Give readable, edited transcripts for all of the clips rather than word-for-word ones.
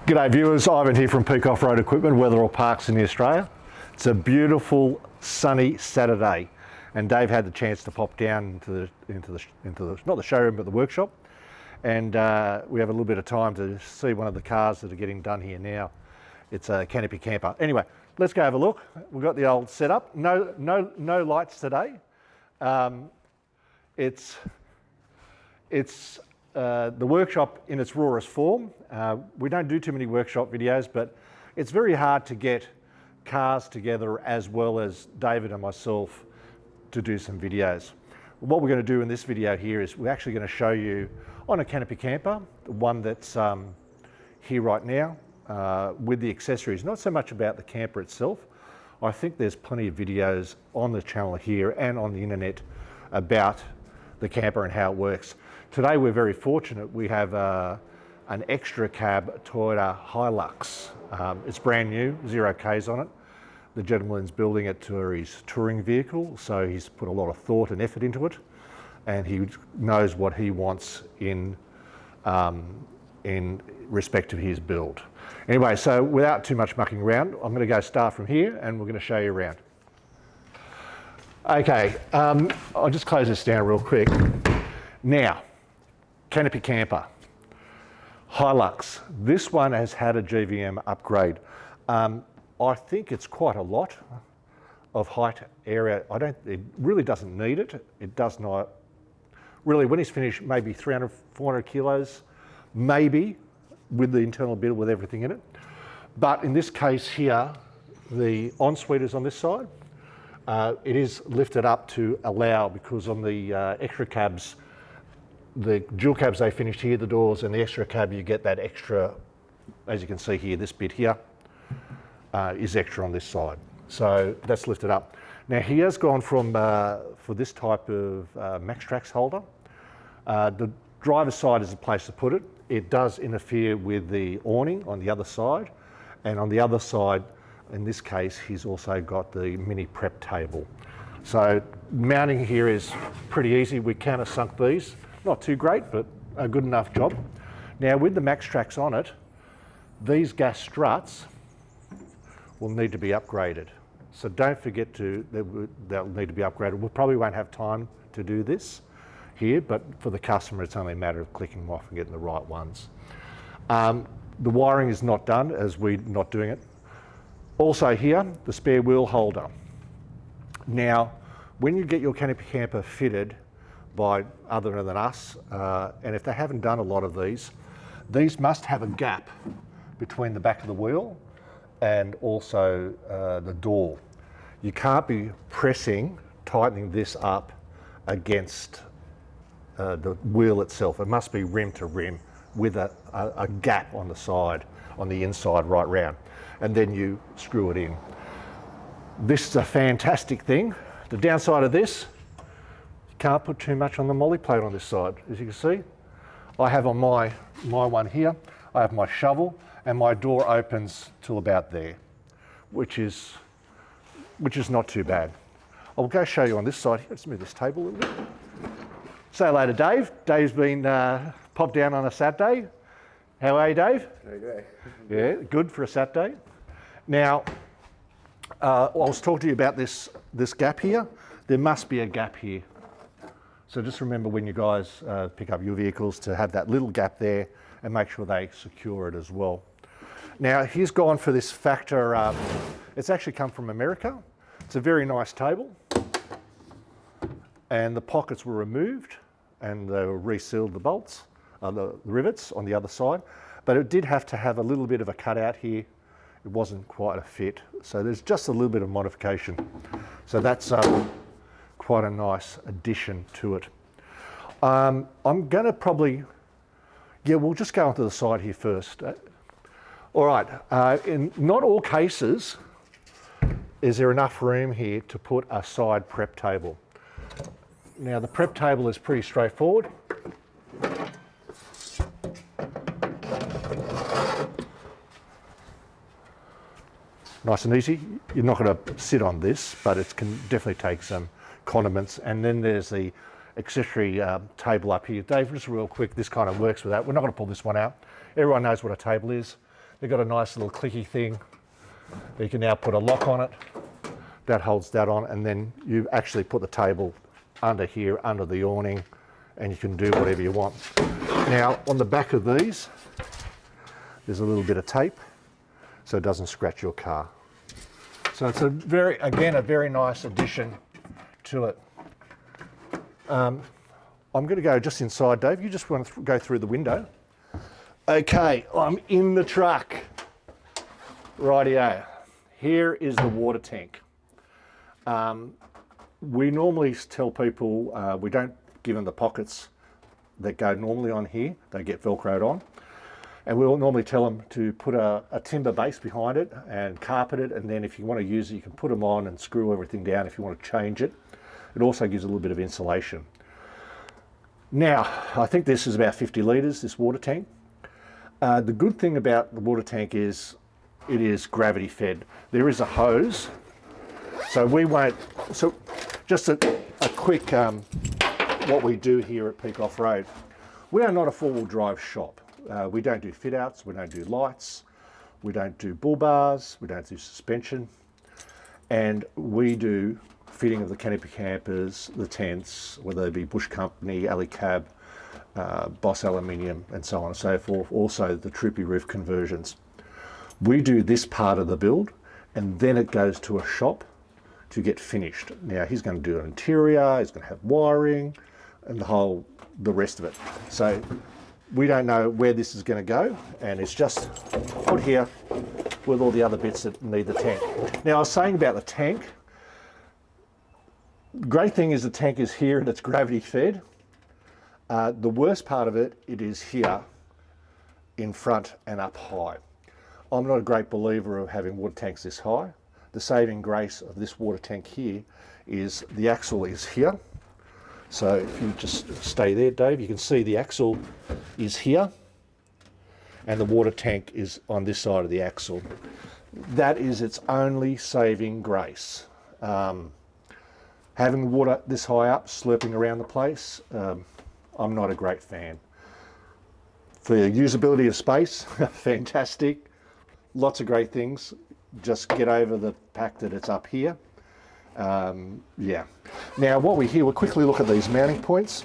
G'day viewers, Ivan here from Peak Offroad Equipment, Weatherall Parks in Australia. It's a beautiful sunny Saturday and Dave had the chance to pop down into the not the showroom but the workshop, and we have a little bit of time to see one of the cars that are getting done here now. It's a Canopy Camper. Anyway, let's go have a look. We've got the old setup. No lights today. It's the workshop in its rawest form. We don't do too many workshop videos, but it's very hard to get cars together as well as David and myself to do some videos. What we're going to do in this video here is we're actually going to show you on a Canopy Camper, one that's here right now with the accessories. Not so much about the camper itself. I think there's plenty of videos on the channel here and on the internet about the camper and how it works. Today we're very fortunate. We have an extra cab Toyota Hilux. It's brand new, 0 Ks on it. The gentleman's building it to his touring vehicle, so he's put a lot of thought and effort into it, and he knows what he wants in respect to his build. Anyway, so without too much mucking around, I'm going to go start from here and we're going to show you around. Okay, I'll just close this down real quick. Now, Canopy Camper, Hilux. This one has had a GVM upgrade. I think it's quite a lot of height area. It really doesn't need it. It does not. Really, when he's finished, maybe 300, 400 kilos, maybe, with the internal build, with everything in it. But in this case here, the ensuite is on this side. It is lifted up to allow, because on the extra cabs, the dual cabs, they finished here, the doors, and the extra cab, you get that extra, as you can see here, this bit here is extra on this side. So that's lifted up. Now he has gone from, for this type of MaxTrax holder, the driver's side is the place to put it. It does interfere with the awning on the other side, and on the other side, in this case, he's also got the mini prep table. So mounting here is pretty easy. We countersunk these. Not too great, but a good enough job. Now with the MaxTrax on it, these gas struts will need to be upgraded. So don't forget they'll need to be upgraded. We probably won't have time to do this here, but for the customer, it's only a matter of clicking them off and getting the right ones. The wiring is not done, as we're not doing it. Also here, the spare wheel holder. Now, when you get your Canopy Camper fitted by other than us, and if they haven't done a lot of these must have a gap between the back of the wheel and also the door. You can't be tightening this up against the wheel itself. It must be rim to rim with a gap on the side, on the inside right round, and then you screw it in. This is a fantastic thing. The downside of this, can't put too much on the molly plate on this side. As you can see, I have on my one here, I have my shovel, and my door opens till about there, which is not too bad. I'll go show you on this side here. Let's move this table a little bit. Say hello to Dave. Dave's been popped down on a Saturday. How are you, Dave? Okay. Yeah, good for a Saturday. Now, I was talking to you about this gap here. There must be a gap here. So just remember when you guys pick up your vehicles to have that little gap there and make sure they secure it as well. Now he's gone for this factor, it's actually come from America. It's a very nice table, and the pockets were removed and they were resealed, the bolts, the rivets on the other side, but it did have to have a little bit of a cutout here. It wasn't quite a fit, so there's just a little bit of modification. So that's quite a nice addition to it. I'm going to probably, we'll just go onto the side here first. All right, in not all cases is there enough room here to put a side prep table. Now the prep table is pretty straightforward. Nice and easy. You're not going to sit on this, but it can definitely take some condiments. And then there's the accessory table up here. Dave, just real quick, this kind of works with that. We're not going to pull this one out. Everyone knows what a table is. They've got a nice little clicky thing. You can now put a lock on it. That holds that on, and then you actually put the table under here, under the awning, and you can do whatever you want. Now, on the back of these, there's a little bit of tape, so it doesn't scratch your car. So it's a very nice addition to it. I'm going to go just inside, Dave. You just want to go through the window. Okay, I'm in the truck. Rightio. Here is the water tank. We normally tell people we don't give them the pockets that go normally on here. They get Velcroed on. And we'll normally tell them to put a timber base behind it and carpet it, and then if you want to use it, you can put them on and screw everything down if you want to change it. It also gives a little bit of insulation. Now, I think this is about 50 litres, this water tank. The good thing about the water tank is it is gravity fed. There is a hose, so we won't, so just a quick, what we do here at Peak Off-Road. We are not a four-wheel drive shop. We don't do fit outs, we don't do lights, we don't do bull bars, we don't do suspension, and we do fitting of the canopy campers, the tents, whether they be Bush Company, Alu-Cab, Boss Aluminium, and so on and so forth, also the Troopy roof conversions. We do this part of the build, and then it goes to a shop to get finished. Now, he's going to do an interior, he's going to have wiring, and the rest of it. So we don't know where this is going to go, and it's just put here with all the other bits that need the tank. Now, I was saying about the tank, the great thing is the tank is here and it's gravity fed. The worst part of it, it is here in front and up high. I'm not a great believer of having water tanks this high. The saving grace of this water tank here is the axle is here. So if you just stay there, Dave, you can see the axle is here and the water tank is on this side of the axle. That is its only saving grace. Having water this high up, slurping around the place, I'm not a great fan. For usability of space, fantastic. Lots of great things. Just get over the fact that it's up here. Yeah. Now what we'll quickly look at these mounting points.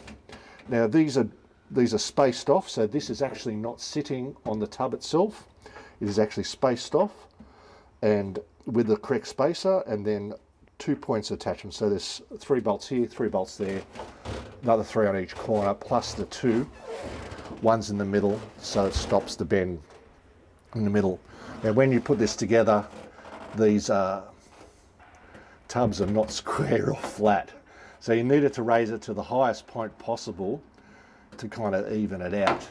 Now these are spaced off, so this is actually not sitting on the tub itself. It is actually spaced off and with the correct spacer, and then 2 points attachment. So there's 3 bolts here, 3 bolts there, another 3 on each corner, plus the 2. One's in the middle, so it stops the bend in the middle. Now when you put this together, these tubs are not square or flat. So you needed to raise it to the highest point possible to kind of even it out.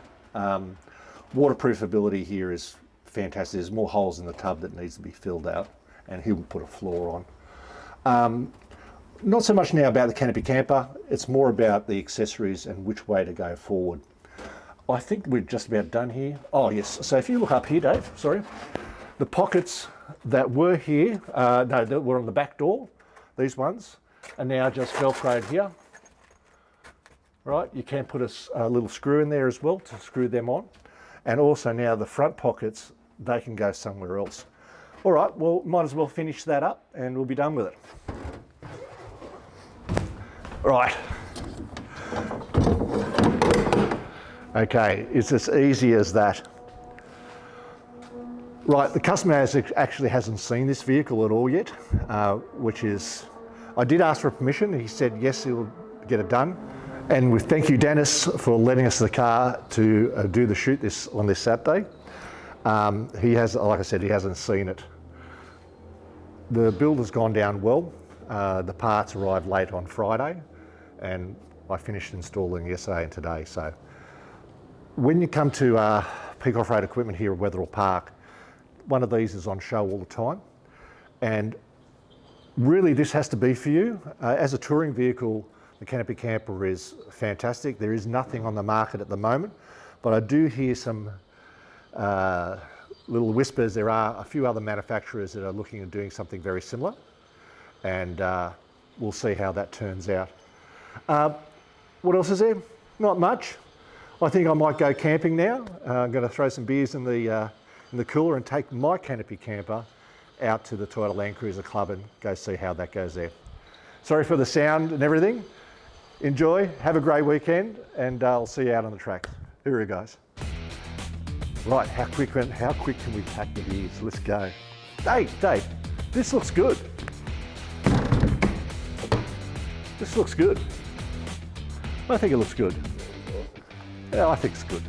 Waterproofability here is fantastic. There's more holes in the tub that needs to be filled out, and he'll put a floor on. Not so much now about the canopy camper, it's more about the accessories and which way to go forward. I think we're just about done here. Oh yes, so if you look up here, Dave, sorry, the pockets that were here, no, that were on the back door, these ones, are now just Velcroed here. Right, you can put a little screw in there as well to screw them on. And also now the front pockets, they can go somewhere else. All right, well, might as well finish that up and we'll be done with it. Right. Okay, it's as easy as that. Right, the customer actually hasn't seen this vehicle at all yet, which is, I did ask for permission. He said yes, he'll get it done. And we thank you, Dennis, for letting us the car to do the shoot on this Saturday. He has, like I said, he hasn't seen it. The build has gone down well. The parts arrived late on Friday, and I finished installing yesterday and today. So when you come to Peak Off-Road Equipment here at Wetherill Park, one of these is on show all the time. And really this has to be for you. As a touring vehicle, the Canopy Camper is fantastic. There is nothing on the market at the moment, but I do hear some little whispers. There are a few other manufacturers that are looking at doing something very similar, and we'll see how that turns out. What else is there? Not much. I think I might go camping now. I'm going to throw some beers in the in the cooler and take my Canopy camper out to the Toyota Land Cruiser Club and go see how that goes there. Sorry for the sound and everything. Enjoy, have a great weekend, and I'll see you out on the track. Here we go, guys. Right, how quick can we pack the beers? Let's go. Dave, this looks good. This looks good. I think it looks good. Yeah, I think it's good.